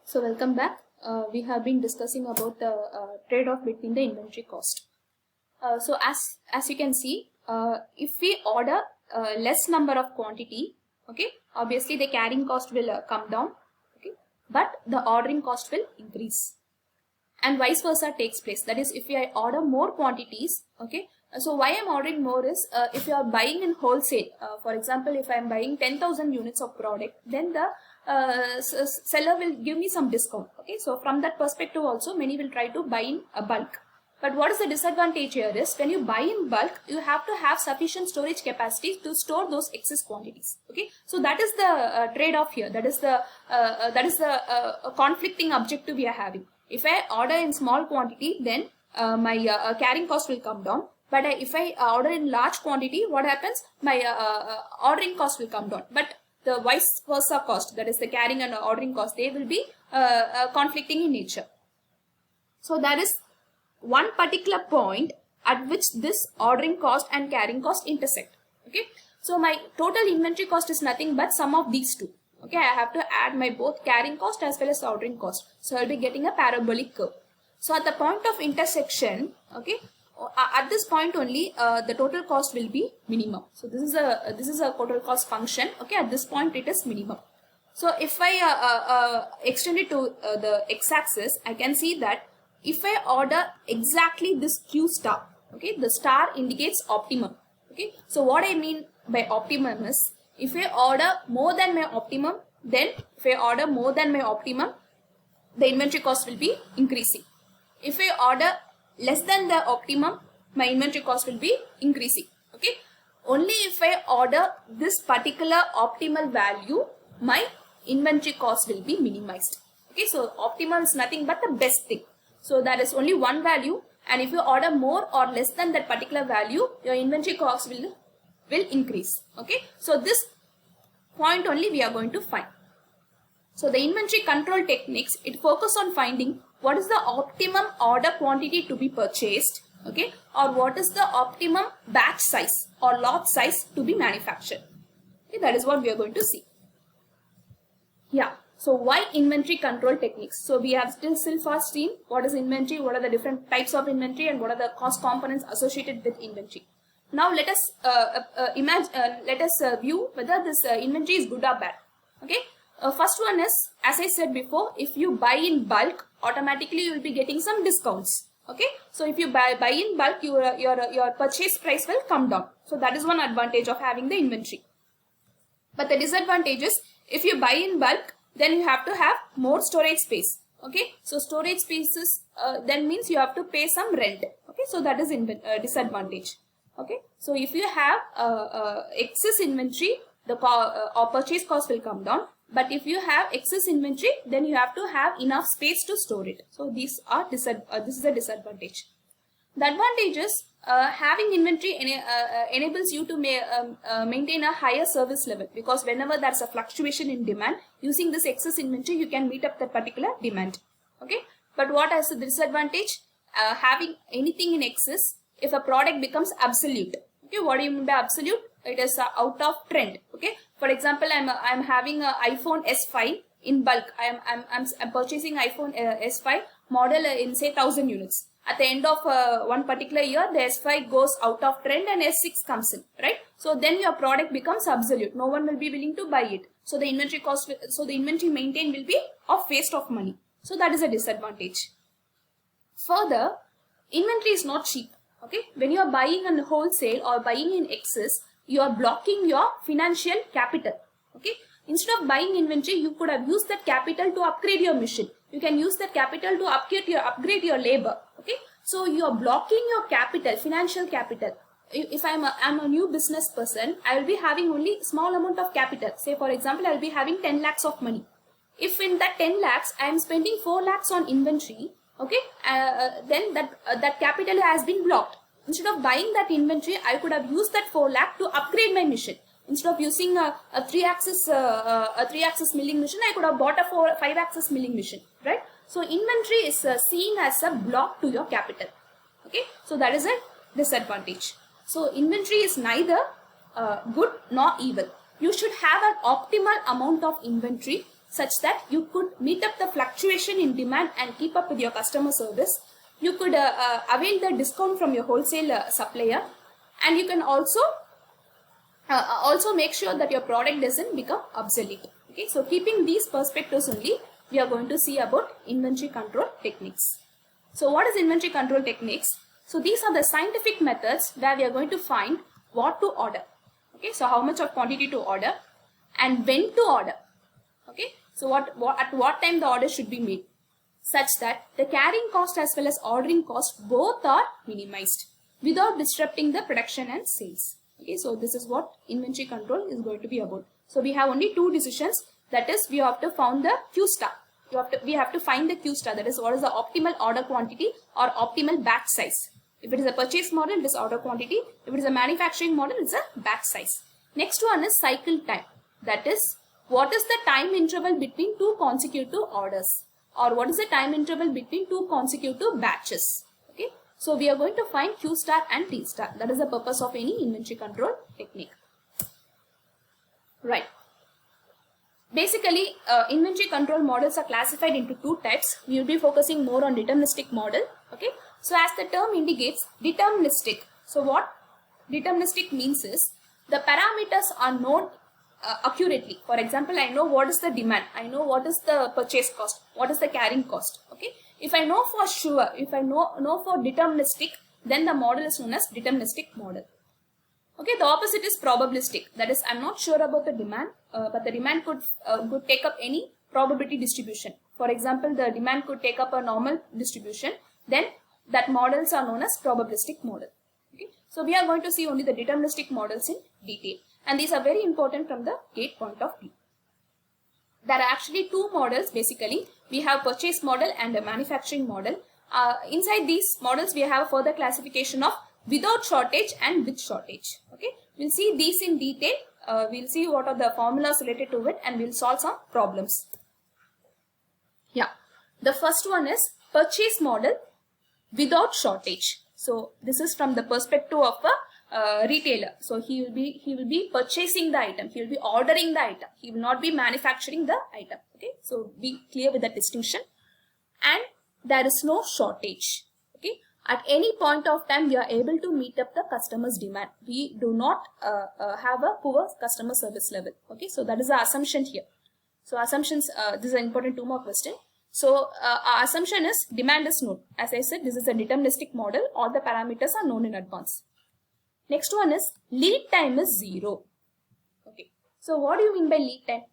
So welcome back. We have been discussing about the trade-off between the inventory cost. So as you can see, if we order less number of quantity, okay, obviously the carrying cost will come down, okay, but the ordering cost will increase, and vice versa takes place. That is, if I order more quantities, okay. So why I'm ordering more is if you are buying in wholesale. For example, if I'm buying 10,000 units of product, then the seller will give me some discount. Okay, so from that perspective also, many will try to buy in a bulk. But what is the disadvantage here is when you buy in bulk, you have to have sufficient storage capacity to store those excess quantities. Okay, so that is the trade-off here. That is the conflicting objective we are having. If I order in small quantity, then my carrying cost will come down. But if I order in large quantity, what happens? My ordering cost will come down. But the vice versa cost, that is the carrying and ordering cost, they will be conflicting in nature. So that is one particular point at which this ordering cost and carrying cost intersect. Okay, so my total inventory cost is nothing but sum of these two. Okay, I have to add my both carrying cost as well as ordering cost. So I'll be getting a parabolic curve. So at the point of intersection, okay, at this point only the total cost will be minimum. So this is a total cost function. Okay, at this point it is minimum. So if I extend it to the x-axis, I can see that if I order exactly this Q star, okay, the star indicates optimum. Okay, so what I mean by optimum is if I order more than my optimum, then if I order more than my optimum, the inventory cost will be increasing. If I order less than the optimum, my inventory cost will be increasing. Okay, only if I order this particular optimal value, my inventory cost will be minimized. Okay, so optimal is nothing but the best thing. So that is only one value, and if you order more or less than that particular value, your inventory cost will increase. Okay, so this point only we are going to find. So the inventory control techniques, it focus on finding what is the optimum order quantity to be purchased, okay, or what is the optimum batch size or lot size to be manufactured. Okay, that is what we are going to see. Yeah. So why inventory control techniques? So we have still fast seen what is inventory, what are the different types of inventory, and what are the cost components associated with inventory. Now let us view whether this inventory is good or bad. Okay. First one is, as I said before, if you buy in bulk, automatically you will be getting some discounts. Okay. So if you buy in bulk, your purchase price will come down. So that is one advantage of having the inventory. But the disadvantage is, if you buy in bulk, then you have to have more storage space. Okay, so storage spaces then means you have to pay some rent. Okay, so that is disadvantage. Okay, so if you have excess inventory, the purchase cost will come down. But if you have excess inventory, then you have to have enough space to store it. So these are this is a disadvantage. The advantage is having inventory enables you to maintain a higher service level, because whenever there's a fluctuation in demand, using this excess inventory, you can meet up that particular demand. Okay, but what is the disadvantage? Having anything in excess, if a product becomes obsolete. Okay, what do you mean by obsolete? It is out of trend. Okay, for example, I'm having an iPhone S5 in bulk. I'm purchasing iPhone S5 model in say 1,000 units. At the end of one particular year, the S5 goes out of trend and S6 comes in, right? So then your product becomes obsolete. No one will be willing to buy it. So the inventory cost, so the inventory maintained will be of waste of money. So that is a disadvantage. Further, inventory is not cheap. Okay, when you are buying on wholesale or buying in excess, you are blocking your financial capital. Okay, instead of buying inventory, you could have used that capital to upgrade your machine. You can use that capital to upgrade your labor. Okay, so you are blocking your capital, financial capital. If I'm a new business person, I will be having only small amount of capital. Say for example, I will be having 10 lakhs of money. If in that 10 lakhs, I am spending 4 lakhs on inventory, okay, then that capital has been blocked. Instead of buying that inventory, I could have used that 4 lakh to upgrade my machine. Instead of using a 3-axis milling machine, I could have bought a 5-axis milling machine, right? So inventory is seen as a block to your capital. Okay, so that is a disadvantage. So inventory is neither good nor evil. You should have an optimal amount of inventory such that you could meet up the fluctuation in demand and keep up with your customer service. You could avail the discount from your wholesale supplier, and you can also make sure that your product doesn't become obsolete. Okay, so keeping these perspectives only, we are going to see about inventory control techniques. So what is inventory control techniques? So these are the scientific methods where we are going to find what to order. Okay, so how much of quantity to order and when to order. Okay, so at what time the order should be made, such that the carrying cost as well as ordering cost both are minimized without disrupting the production and sales. Okay, so this is what inventory control is going to be about. So we have only two decisions, that is we have to find the Q star. We have to find the Q star, that is what is the optimal order quantity or optimal batch size. If it is a purchase model, it is order quantity. If it is a manufacturing model, it's a batch size. Next one is cycle time, that is what is the time interval between two consecutive orders, or what is the time interval between two consecutive batches. Okay, so we are going to find Q star and T star. That is the purpose of any inventory control technique. Right. Basically, inventory control models are classified into two types. We will be focusing more on deterministic model. Okay, so as the term indicates, deterministic. So what deterministic means is the parameters are known accurately. For example, I know what is the demand, I know what is the purchase cost, what is the carrying cost. Okay, if I know for sure, if I know for deterministic, then the model is known as deterministic model. Okay, the opposite is probabilistic. That is, I'm not sure about the demand, but the demand could take up any probability distribution. For example, the demand could take up a normal distribution. Then that models are known as probabilistic model. Okay, so we are going to see only the deterministic models in detail, and these are very important from the GATE point of view. There are actually two models basically. We have purchase model and a manufacturing model. Inside these models, we have further classification of without shortage and with shortage. Okay, we'll see these in detail. We'll see what are the formulas related to it, and we'll solve some problems. Yeah, the first one is purchase model without shortage. So this is from the perspective of a retailer. So he will be purchasing the item, he will be ordering the item, he will not be manufacturing the item. Okay, so be clear with the distinction. And there is no shortage. Okay, at any point of time we are able to meet up the customer's demand. We do not have a poor customer service level. Okay, so that is the assumption here. So assumptions, this is an important 2 mark question. So our assumption is demand is known. As I said, this is a deterministic model. All the parameters are known in advance. Next one is lead time is 0. Okay, so what do you mean by lead time?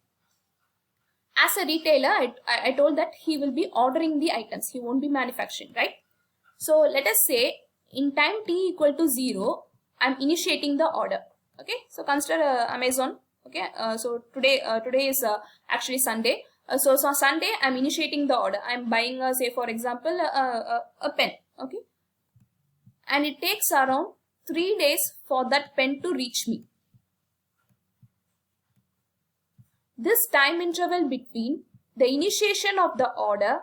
As a retailer, I told that he will be ordering the items, he won't be manufacturing, right? So let us say in time t equal to 0, I'm initiating the order. Okay, so consider Amazon. Okay, so today is actually Sunday. So Sunday I'm initiating the order. I'm buying say for example a pen. Okay, and it takes around 3 days for that pen to reach me. This time interval between the initiation of the order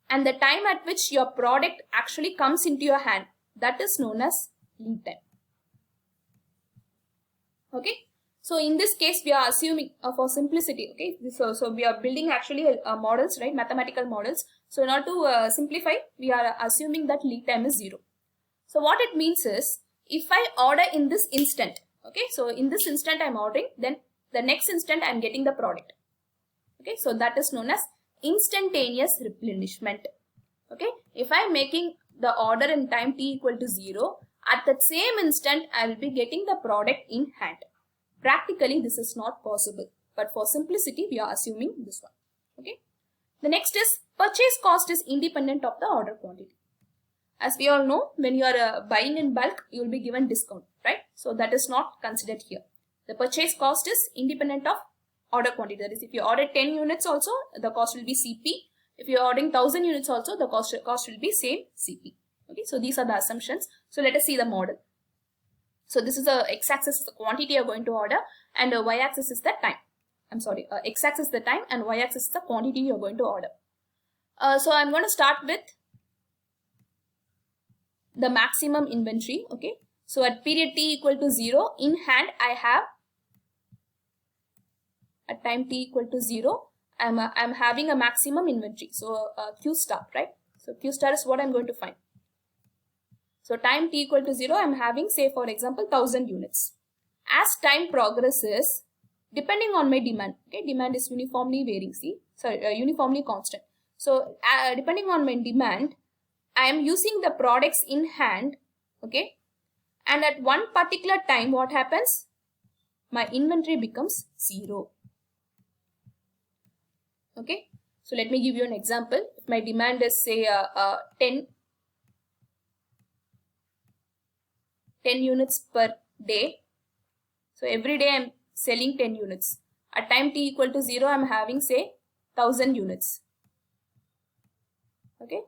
and the time at which your product actually comes into your hand, that is known as lead time. Okay, so in this case we are assuming for simplicity. Okay, so we are building actually models, right, mathematical models. So in order to simplify, we are assuming that lead time is 0. So what it means is, if I order in this instant, okay, so in this instant I'm ordering, then the next instant I'm getting the product. Okay, so that is known as instantaneous replenishment. Okay, if I'm making the order in time t equal to 0, at that same instant I will be getting the product in hand. Practically this is not possible, but for simplicity we are assuming this one. Okay, the next is purchase cost is independent of the order quantity. As we all know, when you are buying in bulk, you will be given discount, right? So that is not considered here. The purchase cost is independent of order quantity. That is, if you order 10 units also, the cost will be CP. If you are ordering 1000 units also, the cost will be same CP. Okay, so these are the assumptions. So let us see the model. So this is the x-axis is the quantity you are going to order, and y-axis is the time. I'm sorry, x-axis is the time and y-axis is the quantity you are going to order. So I'm going to start with the maximum inventory. Okay, so at period t equal to 0, in hand I have, at time t equal to 0, I'm having a maximum inventory. So Q star, right? So Q star is what I'm going to find. So time t equal to 0, I'm having, say for example, 1000 units. As time progresses, depending on my demand, okay, demand is uniformly varying, uniformly constant. So depending on my demand, I am using the products in hand, okay, and at one particular time, what happens? My inventory becomes 0. Okay, so let me give you an example. If my demand is say 10 units per day, so every day I'm selling 10 units. At time t equal to 0, I'm having say 1000 units. Okay,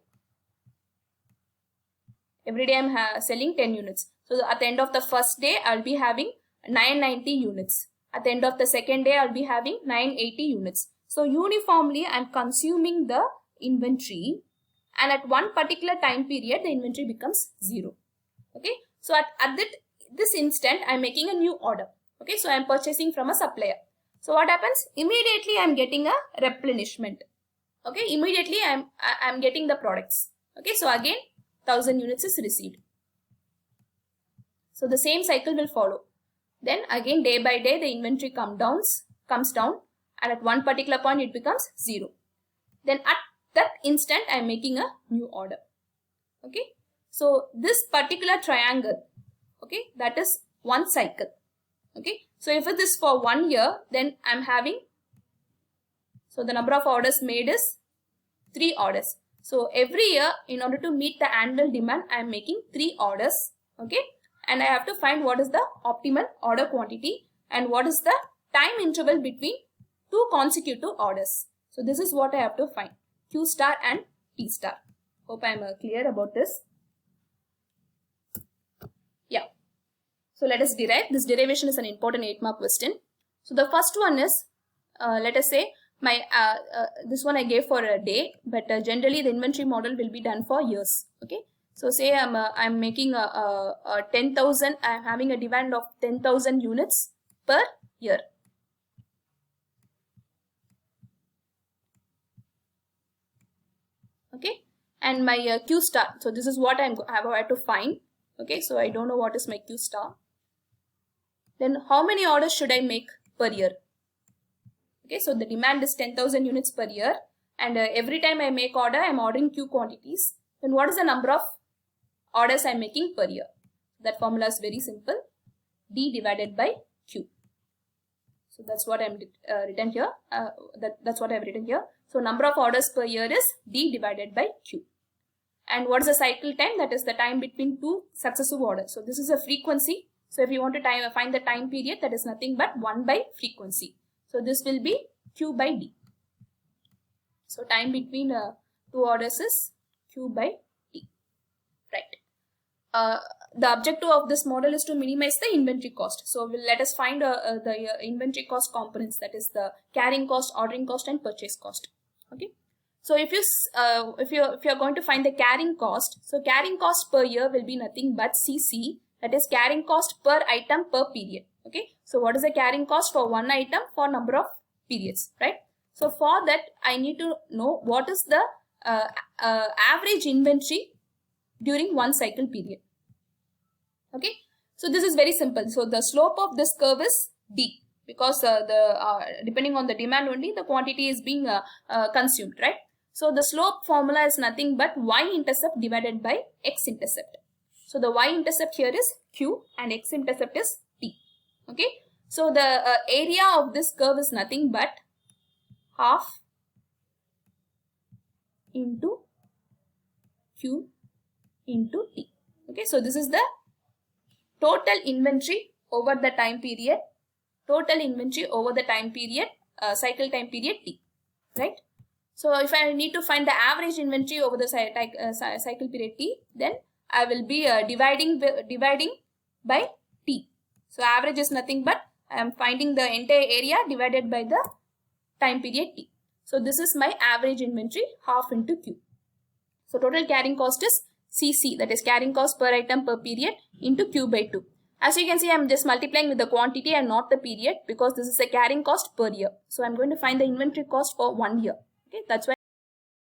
every day I'm selling 10 units. So at the end of the first day, I'll be having 990 units. At the end of the second day, I'll be having 980 units. So uniformly, I'm consuming the inventory, and at one particular time period, the inventory becomes 0. Okay, so at this instant, I'm making a new order. Okay, so I'm purchasing from a supplier. So what happens? Immediately, I'm getting a replenishment. Okay, immediately I'm getting the products. Okay, so again 1000 units is received. So the same cycle will follow. Then again day by day the inventory comes down, and at one particular point it becomes 0. Then at that instant I'm making a new order. Okay, so this particular triangle, okay, that is one cycle. Okay, so if it is for 1 year, then I'm having, so the number of orders made is 3 orders. So every year, in order to meet the annual demand, I am making 3 orders. Okay, and I have to find what is the optimal order quantity and what is the time interval between 2 consecutive orders. So this is what I have to find, Q star and T star. Hope I am clear about this. Yeah. So let us derive. This derivation is an important 8-mark question. So the first one is, let us say, my this one I gave for a day, but generally the inventory model will be done for years. Okay, so say I'm making a 10,000. I'm having a demand of 10,000 units per year. Okay, and my Q star. So this is what I have to find. Okay, so I don't know what is my Q star. Then how many orders should I make per year? Okay, so the demand is 10,000 units per year, and every time I make order, I'm ordering Q quantities. Then what is the number of orders I'm making per year? That formula is very simple, D divided by Q. So that's what I'm written here. That's what I've written here. So number of orders per year is D divided by Q. And what is the cycle time? That is the time between 2 successive orders. So this is a frequency. So if you want to find the time period, that is nothing but 1 by frequency. So this will be Q by D. So time between 2 orders is Q by D. Right. The objective of this model is to minimize the inventory cost. So let us find the inventory cost components, that is the carrying cost, ordering cost, and purchase cost. Okay. So if you're going to find the carrying cost, so carrying cost per year will be nothing but CC, that is carrying cost per item per period. Okay, so what is the carrying cost for one item for number of periods, right? So for that, I need to know what is the average inventory during one cycle period. Okay, so this is very simple. So the slope of this curve is D, because depending on the demand only, the quantity is being consumed, right? So the slope formula is nothing but y-intercept divided by x-intercept. So the y-intercept here is Q and x-intercept is T. Okay, so the area of this curve is nothing but half into Q into T. Okay, so this is the total inventory over the time period, cycle time period T, right? So if I need to find the average inventory over the cycle period T, then I will be dividing by T. So average is nothing but I am finding the entire area divided by the time period T. So this is my average inventory, half into Q. So total carrying cost is CC, that is carrying cost per item per period, into Q by 2. As you can see, I'm just multiplying with the quantity and not the period because this is a carrying cost per year. So I'm going to find the inventory cost for 1 year. Okay, that's why